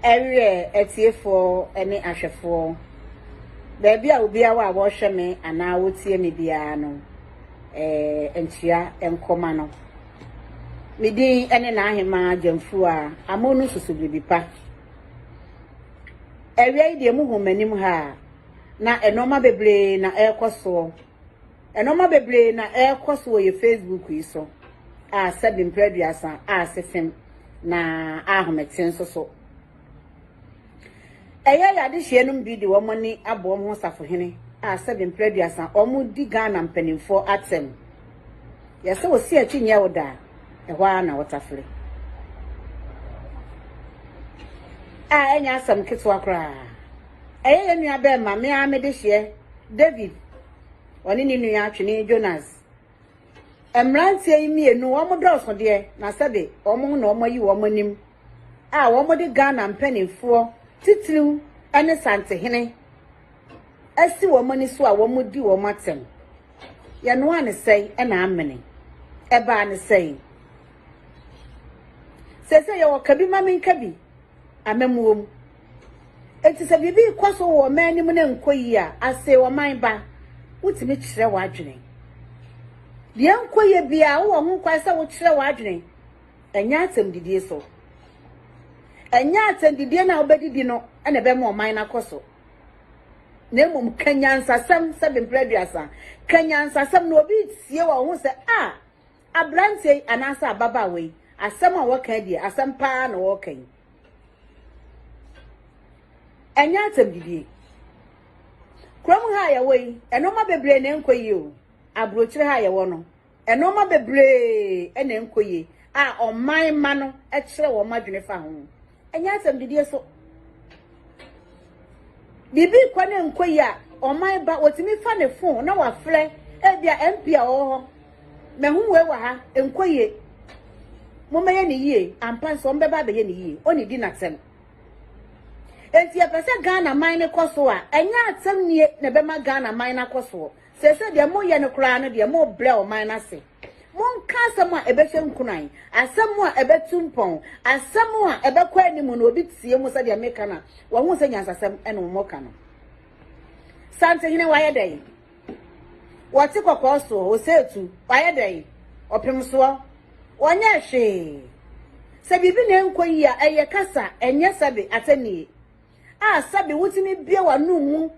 Every etiefo any ashefo. Baby, I will be our washer me and I would see me biano. Entia enkomano. Midi ene na ahema jamfu a amonu susubibi pa. Ewe ide mu homanim ha na enoma bebre na ekoso. Enoma bebre na ekoso ye Facebook yi so. A sabim preduasa a sefem na ahometen so. Eya ya de hyenum bi de wo mani abo ho safo hene a sabim preduasa omu di Ghana mpanimfo atem. Yese wo si achi nya woda ehwa na watafle. Enya asam kitwa kra. Eya nua be ma me amede hye David oni ni nua atwene Jonas. Emrantie yi mienu wo mo doso de na sabe omo na omo yi wo monim. Wo mo de Ghana mpanimfo titiriw ene sante hene. Asi wo mani so a wo mo di wo matem. Ye no ane sei ena amene. Eba ane sei. Sese ye wo kabi mamin kabi. Amemuom. Enti se bibi kwaso wo manim na nkoyi a ase wo man ba. Wutimi kire wa adwene. De nkoyi bia wo ho kwasa wo kire wa adwene. Enya atem didie so. Enya atem didie na obedidi no ena be mo man na koso. Nemum kanyansasam sabem preduasa. Kanyansasam no obi tie wo ho se abrante anasa ababa we. Asam a wokan die asam pa na wokan. Enya atem didie. Krom ha ya we enoma bebre na enkoyi o. Abrochire ha ya wo no. Enoma bebre ena enkoyi oman ma no e kire wo madwene fa ho. Enya atem didie so. Bibi kwane nkoyi a oman ba wotimi fa ne phone na wa frɛ bia MP a wo ho mehu we wa ha nkoyi mo meye ne yie ampa so mbeba be ye ne yie oni di natem enti e pese Ghana man ne koso a enya atem nie ne be ma Ghana man na koso sese de mo ye ne kra no de mo bre o man na se mon ka asem a ebehwe nkunan asem a ebetumpon asem a ebekwa animu na obi tie mu se de meka na wo hu se nyansasem ene mo ka no sante hine wa yedai wati kokoso o setu wa yedai opem so wonya hwe se bibi na enkoyi a eye kasa enye sabe atani sabe wutimi bia wa numu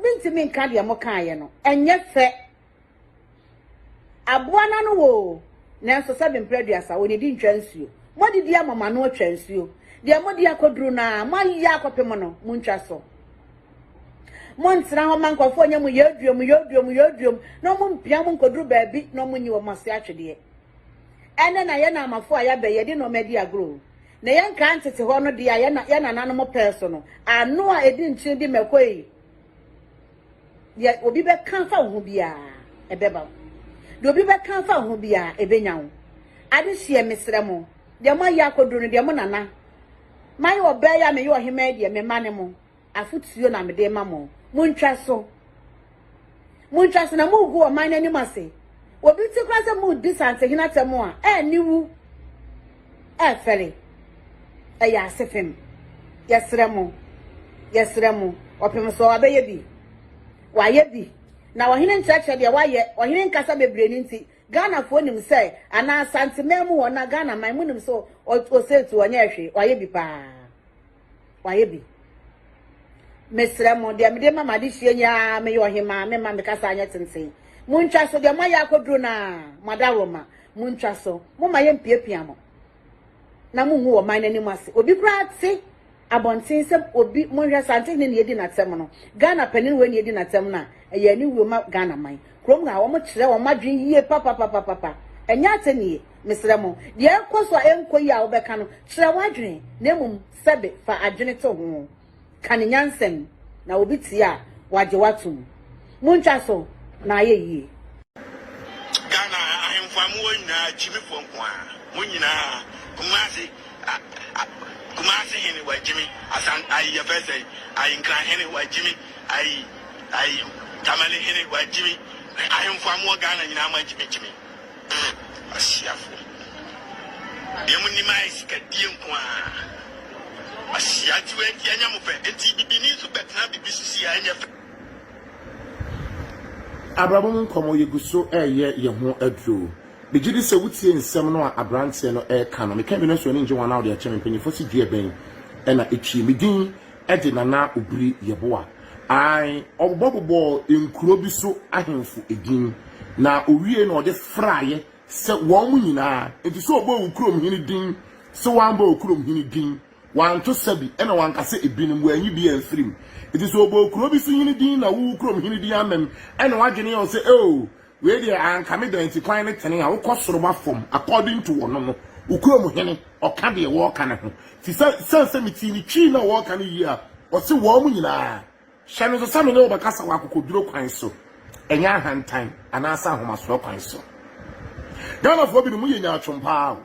bintimi nka de mo kan ye no enye fe aboana no wo na so sabe mpreduasa woni di ntwansuo modi di amama no atwansuo de modi akoduru na mayi akopem no muntwa so montra ho mankofo anya mu yeduom no mu mpia mu nkoduru baabi no mu nyi wo mase atwede ene na ye na amafo aya be ye di no medi agro na ye nka antete ho no de ye na nanu mo peso no ano a edi nchi di mekoi ye obi be kan fa ho bia ebeba de obi be kan fa ho bia ebenya wo ade hie mesremo de mo ya akoduru no de mo nana mai obe ya me yo hema de me mane mo afutuo na me de ma mo muntwa so na mu gu o man ani mase obi ti kwa se mu disante hina temo a niwu fere ya asefem yesremo opem so abaye bi waye bi na wohine nchache de waye wohine nkasa bebre ni nti Ghana fo nim say ana santimemu wo na Ghana man munim so o setu onye hwe waye bi pa waye bi mesremo de me de mama de hie nya me yo hema me ma me kasa anya tenten muntwa so de ma ya koduru na madaroma muntwa so mo ma ye mpiapia mo na mu hu wo man ani mase obi kra ti abontin se obi mo hwe sante ne yedi na tem no Ghana panin we ne yedi na tem na ye ni wo ma Ghana man krom na wo mo kire wo madwen yie papa enya atenie mesremo de ekoso enkoyi a wo beka no kire wadwen na mum sebe fa adwene to ho kan nyansem na obi tie a waje watum muntwa so na ye yie Ghana ahemfamu nyina jimi fonkwa mo nyina kumasi hene wa jimi asan ayi yafese ayi nkran hene wa jimi ayi tamale hene wa jimi ahemfamu Ghana nyina ma jimi asiafo demu ni mai sika die nkwa asia Shanti we ki anya mo pe enti bibini so betna bibisisi anya fe Abrabom komo yeguso ye ho aduro begidi se wutie nsem no abrante no ka no meka bi no so ne nje wana de ache mpanyifo si due ben na etwi midin de nana obiri yeboa ai obobobo enkuro bi so ahemfo edin na owie no de fraaye se won mu nyina enti so obo okurom hini din se wan ba okurom hini din wan to sabi na wan kase ebinim wanyi bi anfirim enti so obo okuro bi so hini din na wo okurom hini din amem na wadwene yo se oh we dey ankame the antikwan ne tene a wo kosoro ba fom according to wono no okurom hini oka de wo ka ne ho ti se miti ni twi na wo ka ne yi a o se wo mu nyina hyɛno so same ne wo bakasa wa kokoduro kwan so enya hantan anasa ahomaso kwan so Ghana fo bi mu ye nya atwompa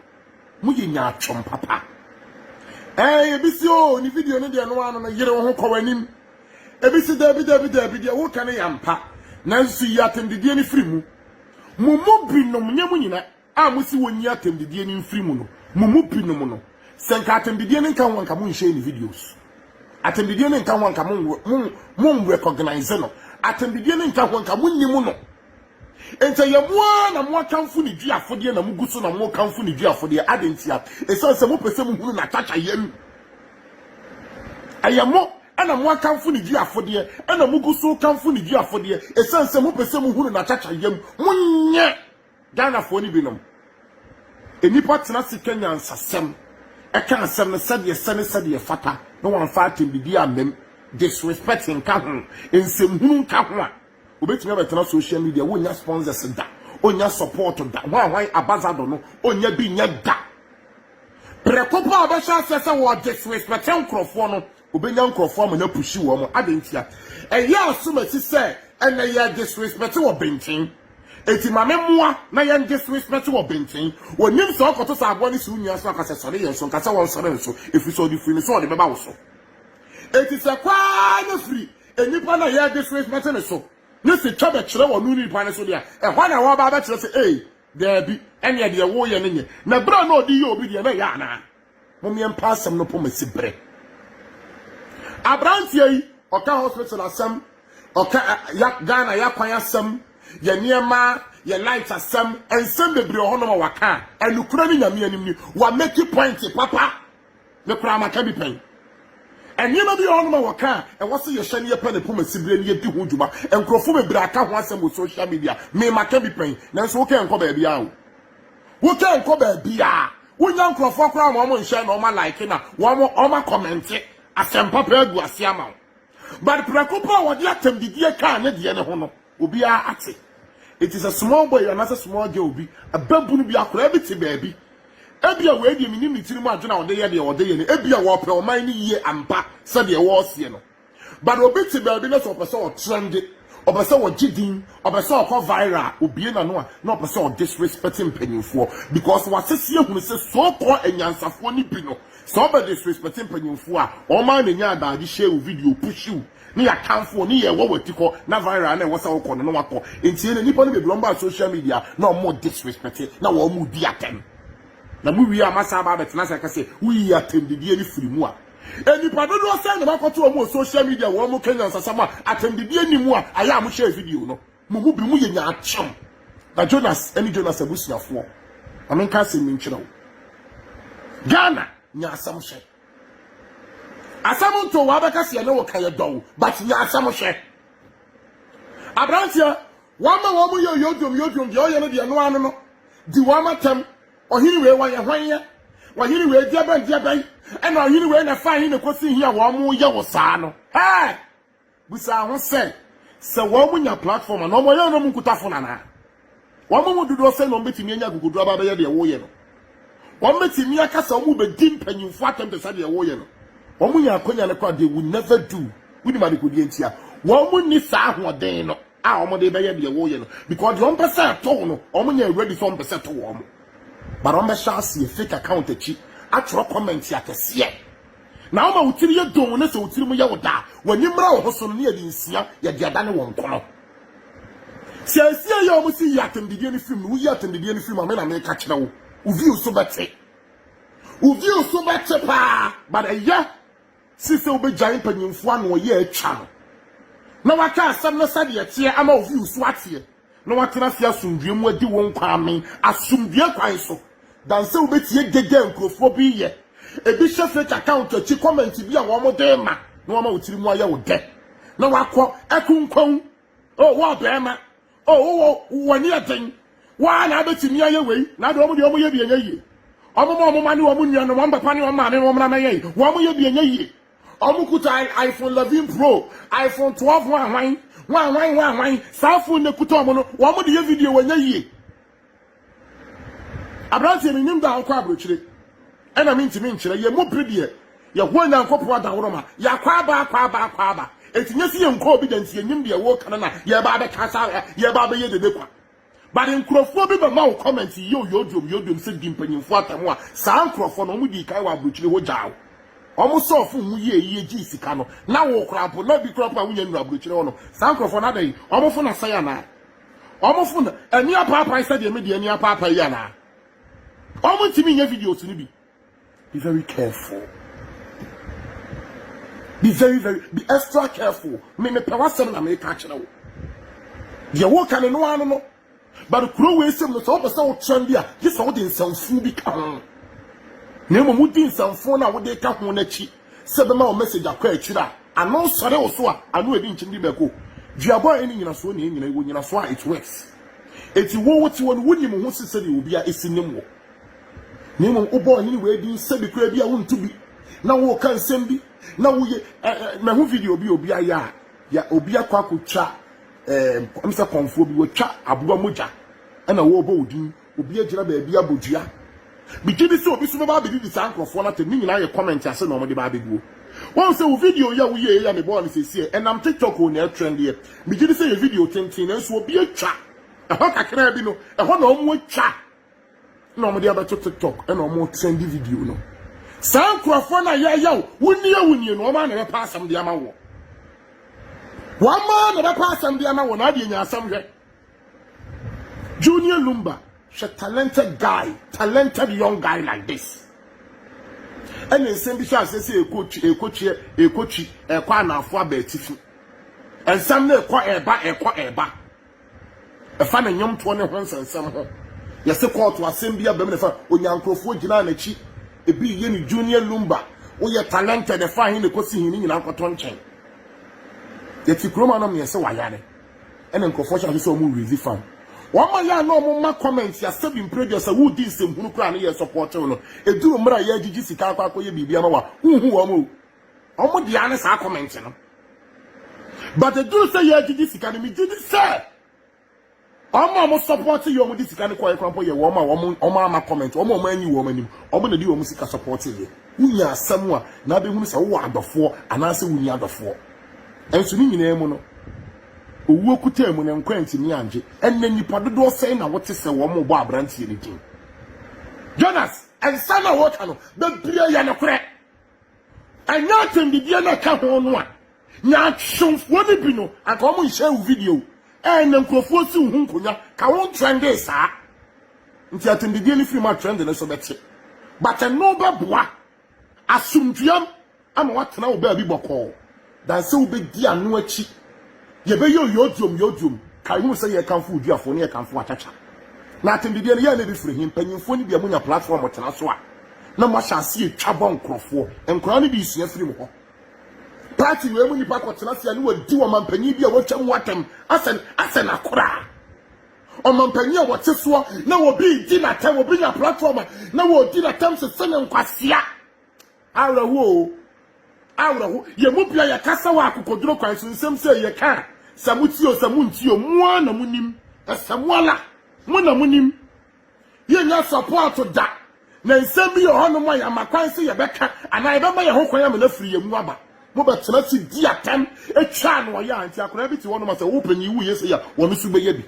mu ye nya atwompa pa ebisi o ni video ne de no ano no yere wo ho kwanim ebisi dabi de wo kan yampa nanso yi atendidie ni firi mu mu binom nyam nyina a musi wonyi atendidie ni firi mu no mu binom no senka atendidie ni kan wanka mu nhye ni videos atendidie ni kan wanka mu recognize no atendidie ni kan wanka mu nyimu no ente yemwa na mo kanfo ni dua afode na muguso na mo kanfo ni dua afode adentia eso se mo pese mo hunu na tacha yem ayemo ana mo kanfo ni dua afode ana muguso kanfo ni dua afode eso se mo pese mo hunu na tacha yem munye Ghana fo ni binom enipa tena sikanya nsasem eka asem na sade fata no wan fa atembidi amem disrespecting ka ho ensem hunu ka ho a obetime betena social media wonya sponsors da onya support da wan ambassador no onya bi nya da prekopa abasha sese wo disrespect nkrofo no obenya nkrofo ma na pushi wo mo adentia eya asumati se ene ya disrespect wo bentin eti mame moa na ya disrespect wo bentin wonim so okoto sa abo ni su nua so akase sore yen so nkasa won sore so efi so di free so de beba wo so eti se kwa na free enipa na ya disrespect ne so nisi chabe chire wo nuni pane so dia ehwa na wo ba ba chire se there be ene de wo ye nenye na bra na odi ye obi de na ya na mo miem pasam no pomasi bre abrantie yi oka hospital asam oka ya Ghana ya kwan asam ye niema ye light asam ensem bebre ho no ma waka anukura ni nyame anim ni wa make point papa me kura maka bi pen enyema bi ono ma waka e wose ye hye ne ye pa ne poma sibre ne ye di ho djuma enkrofo bebre aka ho asem on social media me maka bi pen nanso wo ke enko ba bia wo ke enko ba bia wo nya enkrofo akra mo nhye na o ma like na wo ma comment asem papa egu ase ama but prekopa wo dia temdidie ka ne de ne ho no obi a ate it is a small boy and a small girl obi ababunu bi akra bi te baabi ebia we die minim ni tiri mu adwena wo de ye ne ebia wo pe o man ni ye ampa se de wo sie no but obi te baabi na so pese o trend o pese o gidin o pese o ko viral obi na no a na o pese o disrespecting penyimfo because what se hunu se so ko enyansafo ni bi no so be disrespecting penyimfo a o man na nya adaade share video push you ni ya kanfo ni ye wo watiko na viral na wo sa wo ko no wakọ enti ne nipa no be blomba social media na o mo disrespect na wo mu di atem na mu wi amasa ba betena se ka se wi atendidie ni firi mu a enipa dodo se na makoto o mo social media wo mo Kenya sasama atendidie ni mu a aya mo share video no mu bi mu ye nya acham na Jonas abusuafo amenka se mi nkyerɛw Ghana nya asam hye asam nto wa beka se na wo kaye dɔw but nya asam hye abrantia wa ma wo mo ye yodum de o ye no de no ano no di wa matam ohini we wan ye hwan wahini we diaban ena ohini we na fa hini kosi hia wo mo ye wo saa no busa ho se wo mo nya platform na mo ye no mu kutafo na na wo mo dudu se no betimi anya gugudu aba be ye de wo ye no wo betimi aka se wo be dim panyimfo atem de sa de wo ye no wo mo nya akonya ne kwa de we never do we ni ma de kodi entia wo mo ni sa hoden no a wo mo de be ye de wo ye no because the 1% to no wo mo nya ready for 1% to wo mo but on the chance fake account echi atro comment ya kese na o ma utiri ye don ne so utiri mu ye woda wani mra wo so ne ye nsia ye de ada ne won kono sia ye o mu si ya tembidie ni film no ya tembidie ni film amena me ka kire wo uvi so bete pa but eya sise obe giant panyimfo ano ye atwa no na waka asam no sade ye ama ovi usu atie na watena se asumdue mu adi won kwamen asumdue kwan so dan se obetie gege nkrofo bi ye ebi hye fake account achi comment bi a wo mo de ma na wo ma otiri mu aye wo de na wakọ ekunkon wo bema wo woni aden wa na betimi aye wei na de omo ye bi enye omo ma ne omo nua no mo papa ne omo ma ne omo na ye wo mo ye bi enye yi omo kuta iPhone 11 Pro iPhone 12 wan sa phone ne kuta omo no wo mo de ye video wenye yi abranti mi nim da akọ abrochire ena mi ntimi nkyere ye mo predie ye ho nyankopɔ adaworo ya kwa ba etinye si ye nko obi danti enyim de wo kana na ye ba be kasa ye ba be ye dede kwa but nkrofo bi be ma wo comment yodum se dimpanyimfo atamu a sa nkrofo no mu di kai wa abrochire ho jaawo omo sofu mu ye ji sika no na wo krapo na bi krapo a wo nya nura abrochire ho no sa nkrofo na dai omo fo na saya na omo fo na ani apapa isa de me de ani apapa ya na omo ntimi nya video so ni bi. Be very careful. Be extra careful. Me pewasem na me ka kire wo. Ye wo kan no anu no. But kuro we sem no so be say wo trend dia, ye so wo de nsamfu bi ka ho. Na mo di nsamfu na wo de ka ho na chi. Se be ma wo message akwa akira. Ano sore wo so a, ano edi nchindi be ko. Duabo eni nyina so na enyina wo nyina so a it works. Eti wo ti wo nim ho sese de obi a esinim wo. Nemo obo ni we di se bi kura bi a wontu bi na wo kan sem bi na wo ye na hu video bi obi aya ya obi akwa akotwa amsa konfo bi wo twa aboa moja na wo obo odin obi agira ba bi abodua bi gidi se obi so ba be di sankrofo na te ni nyina ye comment ase na omode ba beguo won se wo video ya wo ye ya me bo na se sie enam TikTok o na trend ye bi gidi se ye video tenten na so obi atwa ho kakra bi no ho na omo atwa no mo dia ba TikTok e no mo trendy video no sankrofo na ya wuni no ma na be passam dia ma wo ma na be passam dia ma wo na de nya asam hwe Junior Lumba she talented young guy like this and then send bi say ekochi kwa na afo abetifi and some na ekwa eba e fa na nyom to ne ho nsensem ho yese court wasembia bem ne fa onyankrofo gina na chi ebi ye ni Junior Lumba wo ye talented fa hin ne kosi hin nyina akoto nchen yeti kroma na me yese wayane ene nkrofo sha so mu release fan wama ya na omo ma comment ya sebi producer wo di nsem hunu kra na ye support no eduru mra ya gigi sika akwa ye bibia ma wa hu omo dia ne sa comment no but eduru say ya gigi sika ne mi gigi say omo support you omo di sika ne kwa ekrampo ye wo ma ma comment omo anyi wo manim omo na di wo sika support ye unya asam a na be hunu sa wo adofo anase unya adofo enso ni nyina emu no owu okuta emu ne nkwanti ni anje enne nipa dodo sei na wote se wo mo bo abrantie ni din Jonas ensa na wo ka no be bia ya ne kure anya tendidie na ka ho no a nya twonfo ni bi no aka omo nhye video enne nkrofo si hu nkonya ka won trend saa nti atendidie ni film a trend na so beti but no be boa asumdwam ama watena wo ba bi bokọ dan se wo be di anu achi ye be yodum kai hu se ye kanfo uduafo ne ye kanfo achacha na atendidie ne ye na bi firi him panyimfo ni bia munya platform tena so a na mo hyase etwa bon krofo enkora ne bi sua firi mo ho party we mu nipa ko tena sia ne wadi wo mampanyi bi a watwam watam asen akora o mampanyi a wote so na wo bi di na tam wo bi nya platform na wo di na tam se sene nkwasia awrawo ye mu bia ya kasa wa akokoduro kwan so nsem se ye ka samutio samuntio mua na munim esamuala mu na munim ye nya support da na nsem bi ho no mo ya makwan se ye beka ana ye be ma ye ho kwan ya me na firi ye mu aba mo be tena si di atam etwa no ya anti akora bi ti wo no ma se wo panyi wu ye se ya wo mi su be ye bi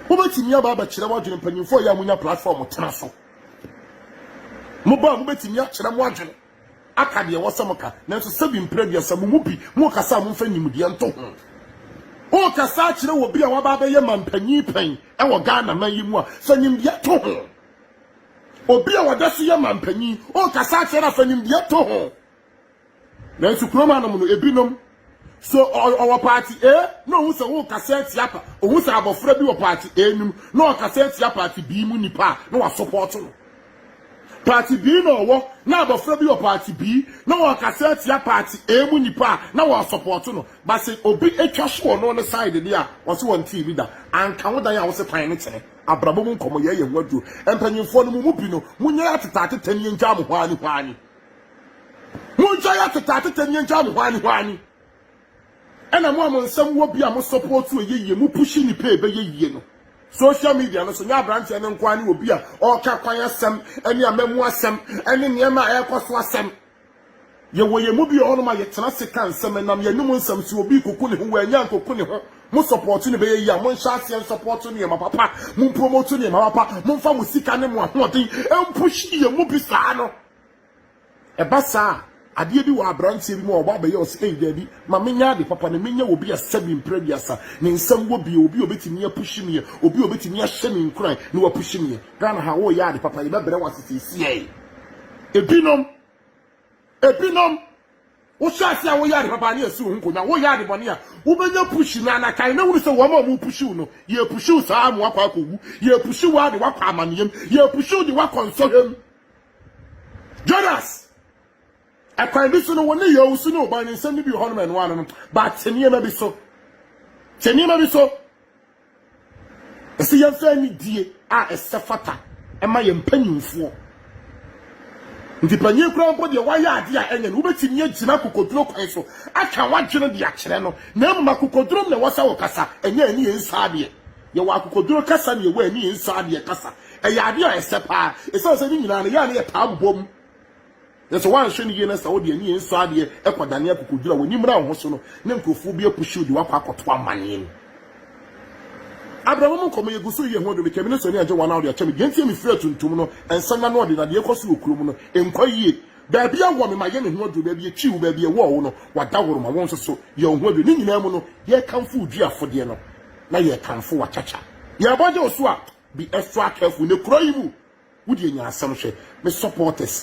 wo be ti mi aba ba kire wo dwene panyimfo ya munya platform tena so mo be ti mi a kire mo adwene aka de wosamuka nanso sabi mpredi asamu mu bi mu kasa mu mfa nyimde nto ho o kasa kire wo bi a waba ba ye mampanyi pen e wo Ghana man yi mu a fa nyimde to ho obi a wada so ye mampanyi o kasa kire na fa nyimde to ho na nso kroma no no ebinom so our party no who say wo cassette yapa who say abofra bi wo party nim no cassette yapa party B mu nipa no wa support no party B no wo na abofra bi wo party B no wa cassette yapa party A mu nipa na wa support no but say obi etwa so no on side there wo say won TV da anka wo dan ya wo say pan ne kene abrabo mu nkomo ye nwadu empanyimfo no mu bi no munya atata tani nja mo hwani hwani munja ya atata tani nja mo hwani hwani ena mo amonsam wo bia mo support we yeye mo push ni pay be yeye no social media no so nya branch ene nkwa ni obi a o ka kwan asem ene amemu asem ene niema ekoso asem ye wo ye mu bi ono ma ye tena se kan asem nam ye num nsam si obi koku ne ho wa nya koku ne ho mo support ni be yeye a mo nsa se support ni ma papa mo promote ni ma papa mo mfa mo sika ne mo ahoden em push ye mu bi saa no e ba saa ade bi wa abrantie bi mo oba be ye o say dabi ma menya de papa ne menya obi a sebi mprediasa ne nsam wo bi obi obetimi apushi me obi obetimi ahye me nkran ne wa pushi me Ghana ha wo ya de papa ye bere wa sisi ebinom wo shasi a wo ya de papa ne asu hunko na wo ya de bone a wo benya pushi na na kai na wo se wo ma mu pushi no ye pushi saa mu akwa akogu ye pushi wa de wakwa amaniyem ye pushi de wakwa nsohem Jonas akwan bi so no woni ye usu no ba ni nsem bi ho no men wan no ba tenie ma bi so ese ye fa ni die a esefata e ma ye mpanyimfo ndi panye kura mpo de wa ya ade a enye no betimi agina kokoduro kwan so aka wadwene de akere no na mu makokoduro na wasa wo kasa enye ani ensa ade ye wa kokoduro kasa na ye wa ani ensa ade kasa e ya ade a esepa ese se ni nyina na ya na ye pambom yes one shey ni na sawo de ni enso ade e kwadane akokodura woni mra ho so no ne nkrofo bi apushi di wakwa akoto amane ni Abraham komo yegusu ye ho do be kemine so ni age wana ode achemi gentie mi fira tuntum no ensanya no ode na de ekoso okurum no enkwa yie ba bia wo me maye ne ho do ba bia chiwu ba bia wo no wada woro ma won so ye ho do ni nyina mu no ye kanfo udi afode no na ye kanfo wachacha ye boje oso a be extra careful ne kuro yi mu wudi enya asam hwe me supporters